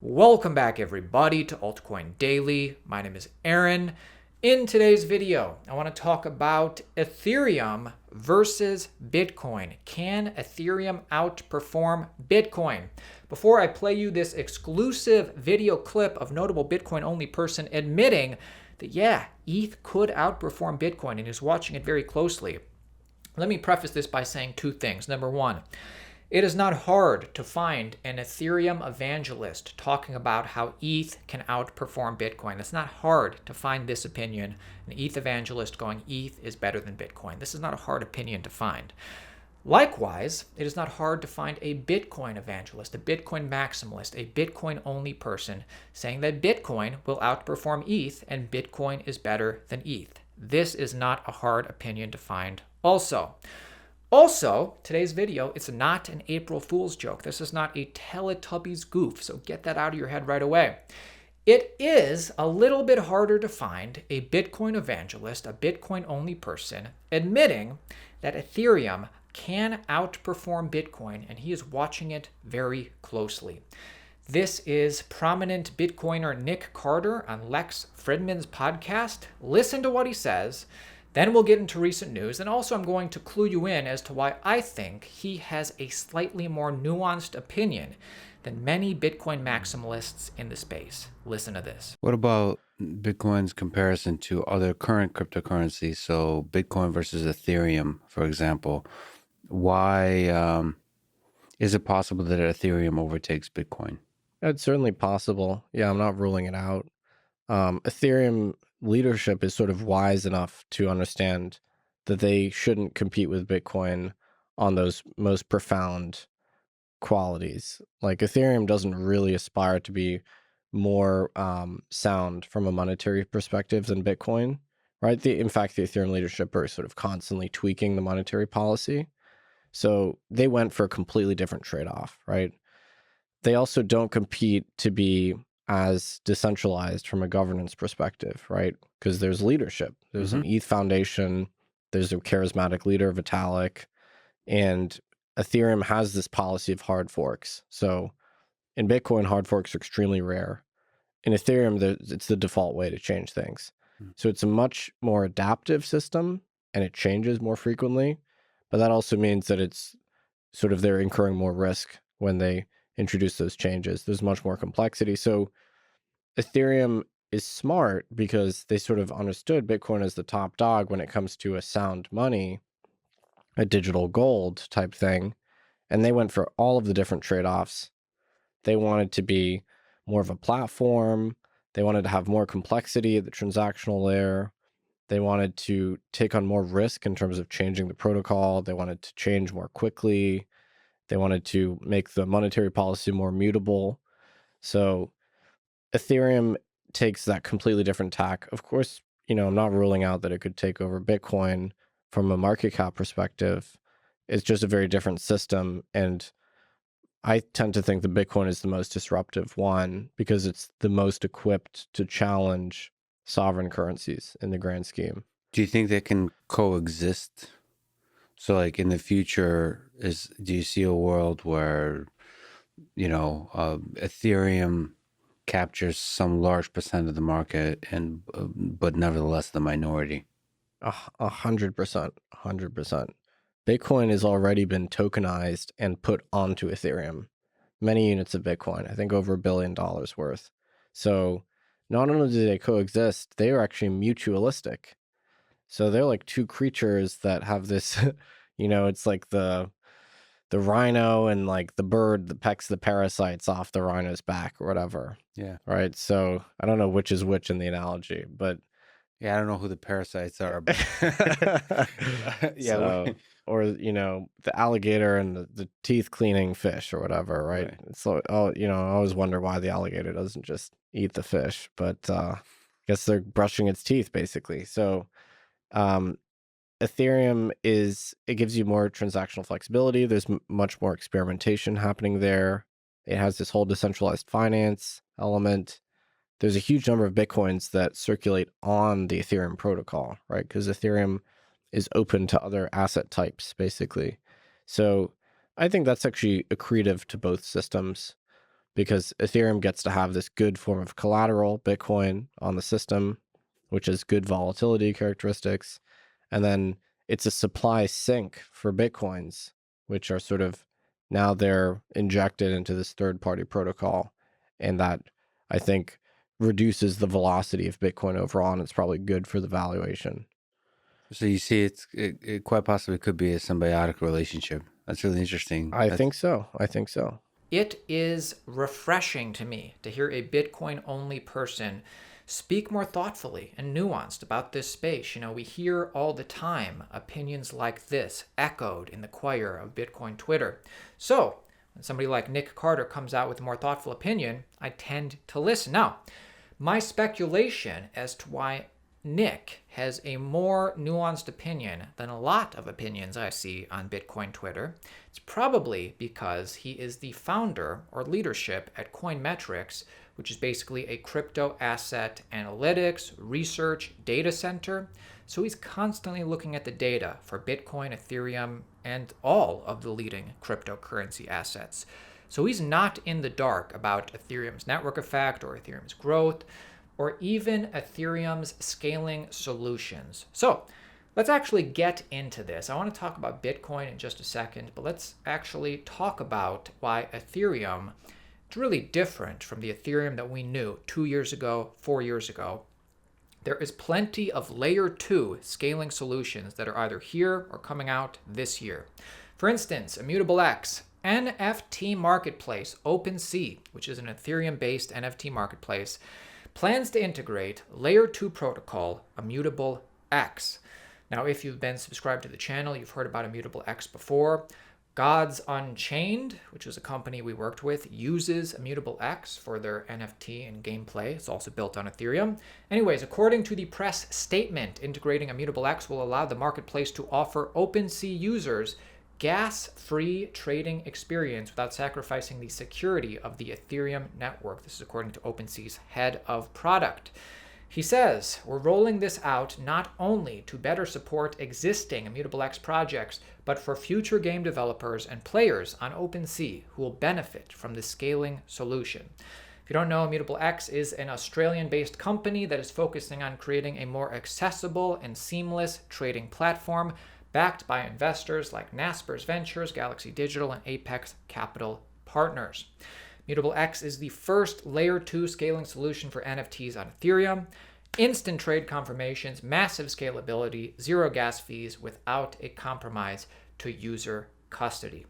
Welcome back everybody to Altcoin Daily. My name is Aaron. In today's video, I want to talk about Ethereum versus Bitcoin. Can Ethereum outperform Bitcoin? Before I play you this exclusive video clip of notable Bitcoin-only person admitting that, yeah, ETH could outperform Bitcoin and is watching it very closely, let me preface this by saying two things. Number one, it is not hard to find an Ethereum evangelist talking about how ETH can outperform Bitcoin. It's not hard to find this opinion, an ETH evangelist going ETH is better than Bitcoin. This is not a hard opinion to find. Likewise, it is not hard to find a Bitcoin evangelist, a Bitcoin maximalist, a Bitcoin-only person saying that Bitcoin will outperform ETH and Bitcoin is better than ETH. This is not a hard opinion to find Also, today's video, it's not an April Fool's joke. This is not a Teletubbies goof, so get that out of your head right away. It is a little bit harder to find a Bitcoin evangelist, a Bitcoin-only person, admitting that Ethereum can outperform Bitcoin, and he is watching it very closely. This is prominent Bitcoiner Nick Carter on Lex Fridman's podcast. Listen to what he says. Then we'll get into recent news, and also I'm going to clue you in as to why I think he has a slightly more nuanced opinion than many Bitcoin maximalists in the space. Listen to this. What about Bitcoin's comparison to other current cryptocurrencies? So Bitcoin versus Ethereum, for example. Why is it possible that Ethereum overtakes Bitcoin? It's certainly possible. Yeah, I'm not ruling it out. Ethereum leadership is sort of wise enough to understand that they shouldn't compete with Bitcoin on those most profound qualities. Like Ethereum doesn't really aspire to be more sound from a monetary perspective than Bitcoin, right? In fact, the Ethereum leadership are sort of constantly tweaking the monetary policy. So they went for a completely different trade-off, right? They also don't compete to be as decentralized from a governance perspective, right? Because there's leadership. There's an ETH Foundation. There's a charismatic leader, Vitalik. And Ethereum has this policy of hard forks. So in Bitcoin, hard forks are extremely rare. In Ethereum, it's the default way to change things. So it's a much more adaptive system, and it changes more frequently. But that also means that it's sort of they're incurring more risk when they introduce those changes. There's much more complexity. So Ethereum is smart because they sort of understood Bitcoin as the top dog when it comes to a sound money, a digital gold type thing. And they went for all of the different trade-offs. They wanted to be more of a platform. They wanted to have more complexity at the transactional layer. They wanted to take on more risk in terms of changing the protocol. They wanted to change more quickly. They wanted to make the monetary policy more mutable. So Ethereum takes that completely different tack. Of course, I'm not ruling out that it could take over Bitcoin from a market cap perspective. It's just a very different system. And I tend to think that Bitcoin is the most disruptive one because it's the most equipped to challenge sovereign currencies in the grand scheme. Do you think they can coexist? So like in the future, do you see a world where, Ethereum captures some large percent of the market but nevertheless the minority? 100%, 100%. Bitcoin has already been tokenized and put onto Ethereum. Many units of Bitcoin, I think over $1 billion worth. So not only do they coexist, they are actually mutualistic. So they're like two creatures that have this, it's like the rhino and like the bird that pecks the parasites off the rhino's back or whatever. Yeah. Right. So I don't know which is which in the analogy, but yeah, I don't know who the parasites are, but yeah. So, or the alligator and the teeth cleaning fish or whatever, right? So I always wonder why the alligator doesn't just eat the fish, but I guess they're brushing its teeth basically. So Ethereum it gives you more transactional flexibility. There's much more experimentation happening there. It has this whole decentralized finance element. There's a huge number of Bitcoins that circulate on the Ethereum protocol, right? Because Ethereum is open to other asset types, basically. So I think that's actually accretive to both systems. because Ethereum gets to have this good form of collateral, Bitcoin, on the system, which has good volatility characteristics. And then it's a supply sink for Bitcoins, which are sort of now they're injected into this third-party protocol. And that, I think, reduces the velocity of Bitcoin overall, and it's probably good for the valuation. So you see, it quite possibly could be a symbiotic relationship. That's really interesting. I think so. It is refreshing to me to hear a Bitcoin-only person speak more thoughtfully and nuanced about this space. You know, we hear all the time opinions like this echoed in the choir of Bitcoin Twitter. So when somebody like Nick Carter comes out with a more thoughtful opinion, I tend to listen. Now, my speculation as to why Nick has a more nuanced opinion than a lot of opinions I see on Bitcoin Twitter. It's probably because he is the founder or leadership at Coinmetrics, which is basically a crypto asset analytics, research, data center. So he's constantly looking at the data for Bitcoin, Ethereum, and all of the leading cryptocurrency assets. So he's not in the dark about Ethereum's network effect or Ethereum's growth, or even Ethereum's scaling solutions. So let's actually get into this. I want to talk about Bitcoin in just a second, but let's actually talk about why Ethereum is really different from the Ethereum that we knew 2 years ago, 4 years ago. There is plenty of layer 2 scaling solutions that are either here or coming out this year. For instance, Immutable X, NFT marketplace, OpenSea, which is an Ethereum-based NFT marketplace, plans to integrate layer 2 protocol Immutable X. Now, if you've been subscribed to the channel, you've heard about Immutable X before. Gods Unchained, which is a company we worked with, uses Immutable X for their NFT and gameplay. It's also built on Ethereum. Anyways, according to the press statement, integrating Immutable X will allow the marketplace to offer OpenSea users gas-free trading experience without sacrificing the security of the Ethereum network. This is according to OpenSea's head of product. He says, we're rolling this out not only to better support existing Immutable X projects, but for future game developers and players on OpenSea who will benefit from the scaling solution. If you don't know, Immutable X is an Australian-based company that is focusing on creating a more accessible and seamless trading platform backed by investors like Naspers Ventures, Galaxy Digital, and Apex Capital Partners. Immutable X is the first layer 2 scaling solution for NFTs on Ethereum. Instant trade confirmations, massive scalability, zero gas fees without a compromise to user custody.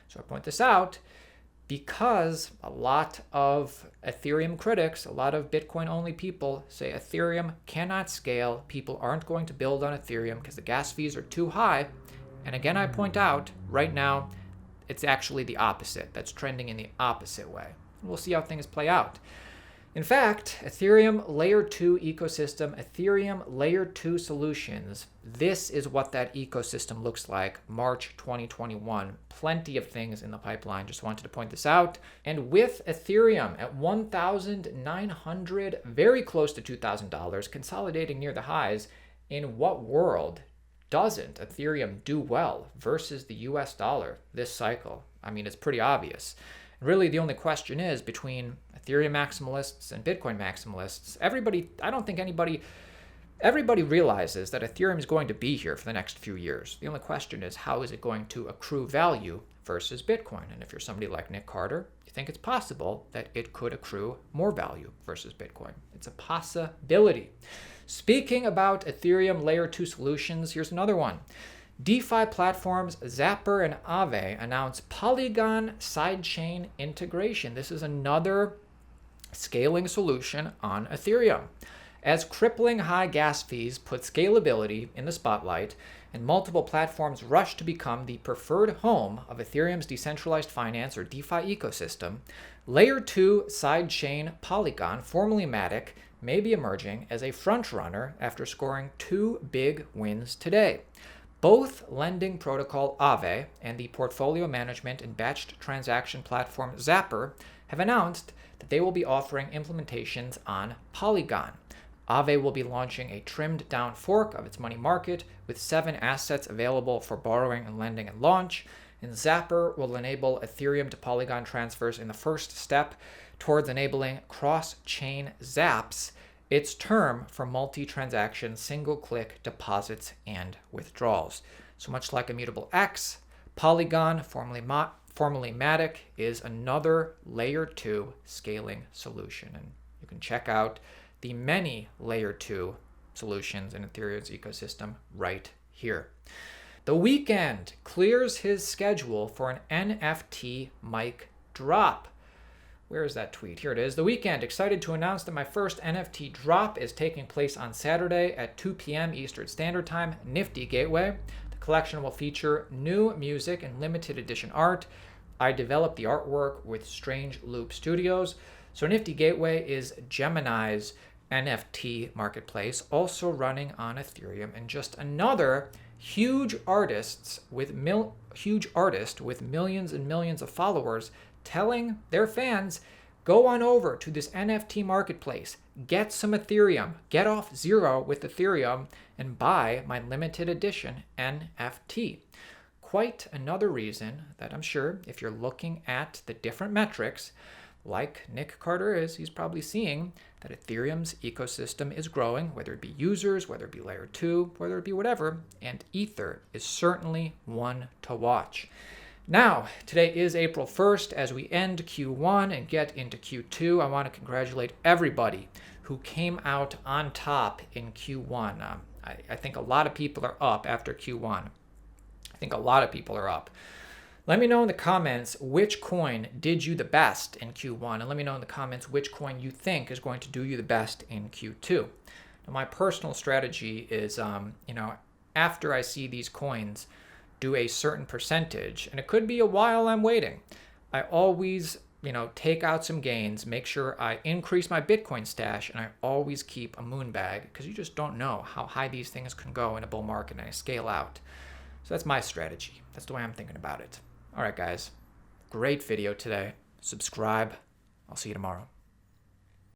So I point this out because a lot of Ethereum critics, a lot of Bitcoin-only people say Ethereum cannot scale. People aren't going to build on Ethereum because the gas fees are too high. And again, I point out, right now, it's actually the opposite. That's trending in the opposite way. We'll see how things play out. In fact, Ethereum Layer 2 ecosystem, Ethereum Layer 2 solutions, this is what that ecosystem looks like March 2021. Plenty of things in the pipeline. Just wanted to point this out. And with Ethereum at $1,900, very close to $2,000, consolidating near the highs, in what world doesn't Ethereum do well versus the US dollar this cycle? I mean, it's pretty obvious. Really, the only question is between Ethereum maximalists and Bitcoin maximalists. Everybody realizes that Ethereum is going to be here for the next few years. The only question is, how is it going to accrue value versus Bitcoin? And if you're somebody like Nick Carter, you think it's possible that it could accrue more value versus Bitcoin. It's a possibility. Speaking about Ethereum Layer 2 solutions, here's another one. DeFi platforms ZAPPER and AAVE announce Polygon sidechain integration. This is another scaling solution on Ethereum. As crippling high gas fees put scalability in the spotlight and multiple platforms rush to become the preferred home of Ethereum's decentralized finance or DeFi ecosystem, Layer 2 sidechain Polygon, formerly Matic, may be emerging as a frontrunner after scoring 2 big wins today. Both lending protocol AAVE and the portfolio management and batched transaction platform ZAPPER have announced that they will be offering implementations on Polygon. AAVE will be launching a trimmed-down fork of its money market with 7 assets available for borrowing and lending at launch, and ZAPPER will enable Ethereum to Polygon transfers in the first step towards enabling cross-chain ZAPPs, its term for multi-transaction single-click deposits and withdrawals. So much like Immutable X, Polygon, formerly Matic, is another layer 2 scaling solution. And you can check out the many layer 2 solutions in Ethereum's ecosystem right here. The Weeknd clears his schedule for an NFT mic drop. Where is that tweet? Here it is. The Weeknd excited to announce that my first NFT drop is taking place on Saturday at 2 p.m. Eastern Standard Time, Nifty Gateway. The collection will feature new music and limited edition art. I developed the artwork with Strange Loop Studios. So Nifty Gateway is Gemini's NFT marketplace, also running on Ethereum, and just another huge artist with millions and millions of followers telling their fans, go on over to this NFT marketplace, get some Ethereum, get off zero with Ethereum, and buy my limited edition NFT. Quite another reason that I'm sure if you're looking at the different metrics, like Nick Carter is, he's probably seeing that Ethereum's ecosystem is growing, whether it be users, whether it be layer 2, whether it be whatever, and Ether is certainly one to watch. Now, today is April 1st. As we end Q1 and get into Q2, I want to congratulate everybody who came out on top in Q1. I think a lot of people are up after Q1. I think a lot of people are up. Let me know in the comments which coin did you the best in Q1, and let me know in the comments which coin you think is going to do you the best in Q2. Now, my personal strategy is, after I see these coins do a certain percentage, and it could be a while I'm waiting, I always, take out some gains, make sure I increase my Bitcoin stash, and I always keep a moon bag because you just don't know how high these things can go in a bull market, and I scale out. So that's my strategy. That's the way I'm thinking about it. All right, guys. Great video today. Subscribe. I'll see you tomorrow.